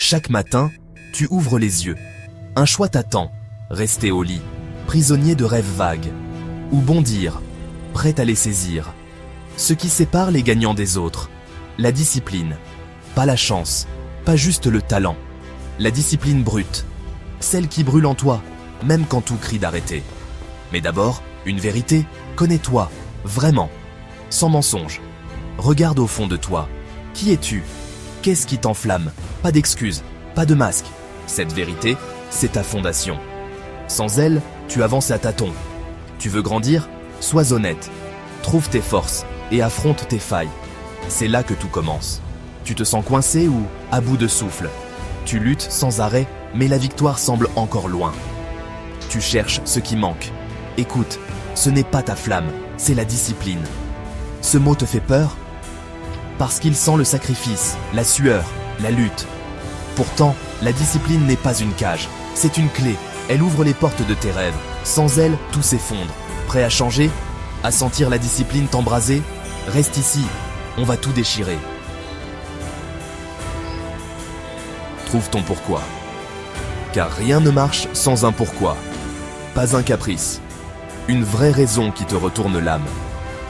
Chaque matin, tu ouvres les yeux. Un choix t'attend, rester au lit, prisonnier de rêves vagues, ou bondir, prêt à les saisir. Ce qui sépare les gagnants des autres, la discipline, pas la chance, pas juste le talent. La discipline brute, celle qui brûle en toi, même quand tout crie d'arrêter. Mais d'abord, une vérité, connais-toi, vraiment, sans mensonge. Regarde au fond de toi. Qui es-tu? Qu'est-ce qui t'enflamme? Pas d'excuses, pas de masque. Cette vérité, c'est ta fondation. Sans elle, tu avances à tâtons. Tu veux grandir? Sois honnête. Trouve tes forces et affronte tes failles. C'est là que tout commence. Tu te sens coincé ou à bout de souffle? Tu luttes sans arrêt, mais la victoire semble encore loin. Tu cherches ce qui manque. Écoute, ce n'est pas ta flamme, c'est la discipline. Ce mot te fait peur? Parce qu'il sent le sacrifice, la sueur, la lutte. Pourtant, la discipline n'est pas une cage, c'est une clé. Elle ouvre les portes de tes rêves. Sans elle, tout s'effondre. Prêt à changer? À sentir la discipline t'embraser? Reste ici, on va tout déchirer. Trouve ton pourquoi. Car rien ne marche sans un pourquoi. Pas un caprice. Une vraie raison qui te retourne l'âme.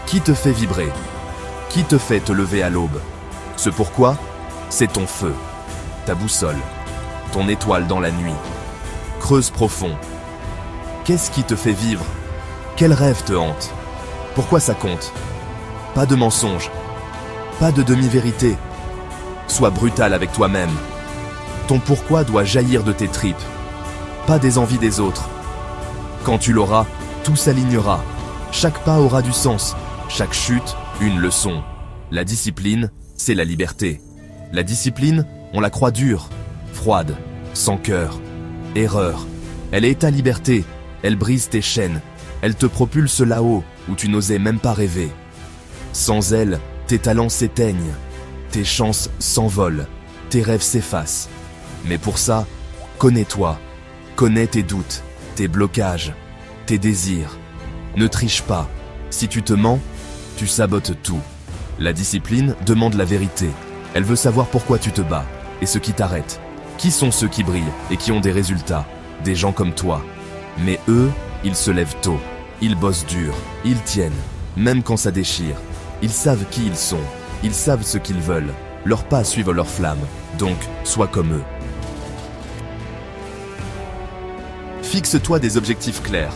Qui te fait vibrer? Qui te fait te lever à l'aube? Ce pourquoi, c'est ton feu, ta boussole, ton étoile dans la nuit. Creuse profond. Qu'est-ce qui te fait vivre? Quel rêve te hante? Pourquoi ça compte? Pas de mensonge, pas de demi-vérité. Sois brutal avec toi-même. Ton pourquoi doit jaillir de tes tripes, pas des envies des autres. Quand tu l'auras, tout s'alignera. Chaque pas aura du sens, chaque chute, une leçon. La discipline, c'est la liberté. La discipline, on la croit dure, froide, sans cœur. Erreur. Elle est ta liberté, elle brise tes chaînes, elle te propulse là-haut où tu n'osais même pas rêver. Sans elle, tes talents s'éteignent, tes chances s'envolent, tes rêves s'effacent. Mais pour ça, connais-toi, connais tes doutes, tes blocages, tes désirs. Ne triche pas, si tu te mens, tu sabotes tout. La discipline demande la vérité, elle veut savoir pourquoi tu te bats et ce qui t'arrête. Qui sont ceux qui brillent et qui ont des résultats? Des gens comme toi. Mais eux, ils se lèvent tôt, ils bossent dur, ils tiennent, même quand ça déchire. Ils savent qui ils sont, ils savent ce qu'ils veulent. Leurs pas suivent leur flamme, donc sois comme eux. Fixe-toi des objectifs clairs.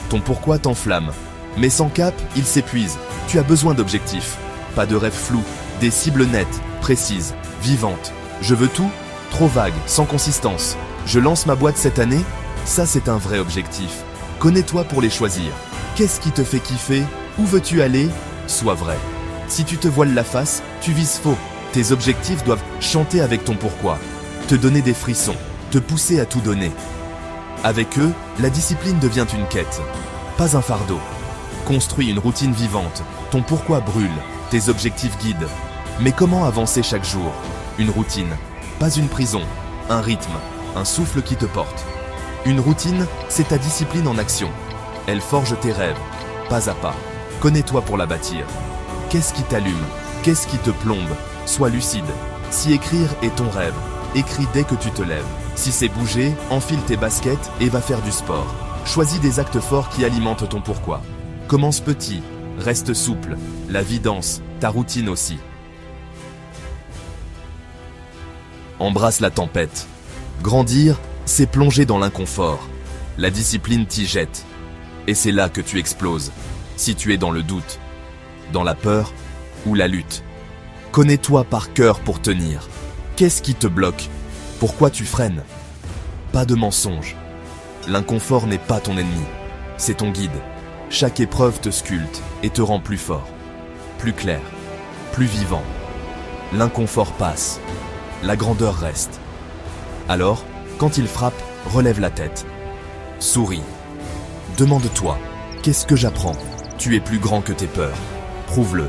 Ton pourquoi t'enflamme. Mais sans cap, il s'épuise. Tu as besoin d'objectifs. Pas de rêves flous, des cibles nettes, précises, vivantes. Je veux tout? Trop vague, sans consistance. Je lance ma boîte cette année? Ça, c'est un vrai objectif. Connais-toi pour les choisir. Qu'est-ce qui te fait kiffer? Où veux-tu aller? Sois vrai. Si tu te voiles la face, tu vises faux. Tes objectifs doivent chanter avec ton pourquoi, te donner des frissons, te pousser à tout donner. Avec eux, la discipline devient une quête, pas un fardeau. Construis une routine vivante, ton pourquoi brûle, tes objectifs guident. Mais comment avancer chaque jour? Une routine, pas une prison, un rythme, un souffle qui te porte. Une routine, c'est ta discipline en action. Elle forge tes rêves, pas à pas. Connais-toi pour la bâtir. Qu'est-ce qui t'allume? Qu'est-ce qui te plombe? Sois lucide. Si écrire est ton rêve, écris dès que tu te lèves. Si c'est bouger, enfile tes baskets et va faire du sport. Choisis des actes forts qui alimentent ton pourquoi. Commence petit, reste souple. La vie danse, ta routine aussi. Embrasse la tempête. Grandir, c'est plonger dans l'inconfort. La discipline t'y jette. Et c'est là que tu exploses. Si tu es dans le doute, dans la peur ou la lutte. Connais-toi par cœur pour tenir. Qu'est-ce qui te bloque? Pourquoi tu freines? Pas de mensonge. L'inconfort n'est pas ton ennemi, c'est ton guide. Chaque épreuve te sculpte et te rend plus fort, plus clair, plus vivant. L'inconfort passe, la grandeur reste. Alors, quand il frappe, relève la tête. Souris. Demande-toi, qu'est-ce que j'apprends? Tu es plus grand que tes peurs. Prouve-le.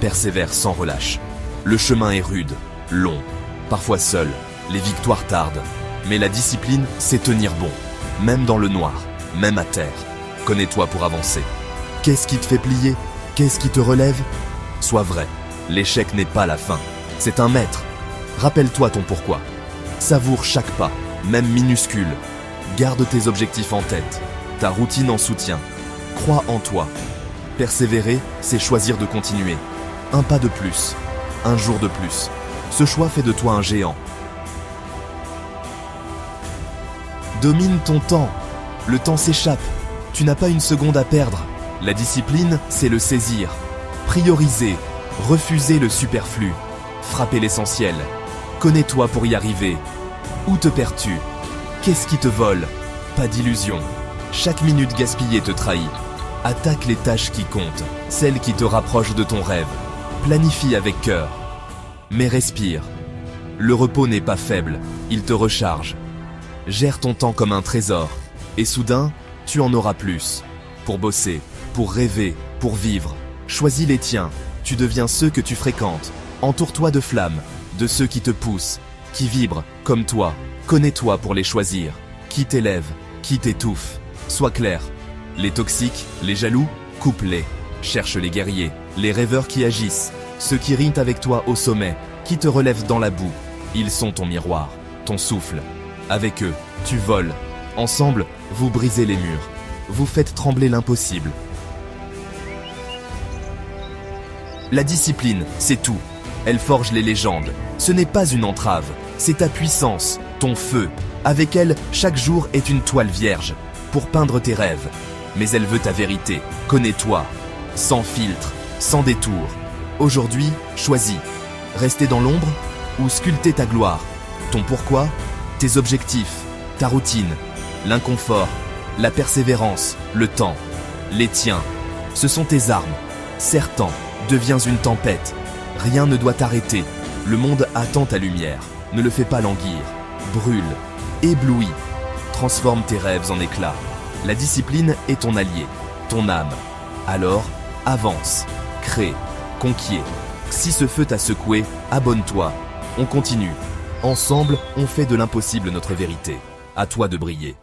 Persévère sans relâche. Le chemin est rude, long, parfois seul. Les victoires tardent. Mais la discipline, c'est tenir bon. Même dans le noir, même à terre. Connais-toi pour avancer. Qu'est-ce qui te fait plier? Qu'est-ce qui te relève? Sois vrai. L'échec n'est pas la fin. C'est un maître. Rappelle-toi ton pourquoi. Savoure chaque pas, même minuscule. Garde tes objectifs en tête, ta routine en soutien. Crois en toi. Persévérer, c'est choisir de continuer. Un pas de plus, un jour de plus. Ce choix fait de toi un géant. Domine ton temps. Le temps s'échappe. Tu n'as pas une seconde à perdre. La discipline, c'est le saisir. Prioriser, refuser le superflu. Frapper l'essentiel. Connais-toi pour y arriver. Où te perds-tu? Qu'est-ce qui te vole? Pas d'illusion. Chaque minute gaspillée te trahit. Attaque les tâches qui comptent, celles qui te rapprochent de ton rêve. Planifie avec cœur. Mais respire. Le repos n'est pas faible, il te recharge. Gère ton temps comme un trésor. Et soudain, tu en auras plus. Pour bosser, pour rêver, pour vivre. Choisis les tiens, tu deviens ceux que tu fréquentes. Entoure-toi de flammes, de ceux qui te poussent, qui vibrent comme toi. Connais-toi pour les choisir. Qui t'élève, qui t'étouffe. Sois clair. Les toxiques, les jaloux, coupe-les. Cherche les guerriers, les rêveurs qui agissent. Ceux qui rient avec toi au sommet, qui te relèvent dans la boue. Ils sont ton miroir, ton souffle. Avec eux, tu voles. Ensemble, vous brisez les murs. Vous faites trembler l'impossible. La discipline, c'est tout. Elle forge les légendes. Ce n'est pas une entrave, c'est ta puissance, ton feu. Avec elle, chaque jour est une toile vierge pour peindre tes rêves. Mais elle veut ta vérité. Connais-toi. Sans filtre, sans détour. Aujourd'hui, choisis. Rester dans l'ombre ou sculpter ta gloire. Ton pourquoi, tes objectifs, ta routine, l'inconfort, la persévérance, le temps. Les tiens, ce sont tes armes. Serre-t'en, deviens une tempête. Rien ne doit t'arrêter. Le monde attend ta lumière. Ne le fais pas languir. Brûle, éblouis. Transforme tes rêves en éclats. La discipline est ton allié, ton âme. Alors, avance, crée, conquiert. Si ce feu t'a secoué, abonne-toi. On continue. Ensemble, on fait de l'impossible notre vérité. À toi de briller.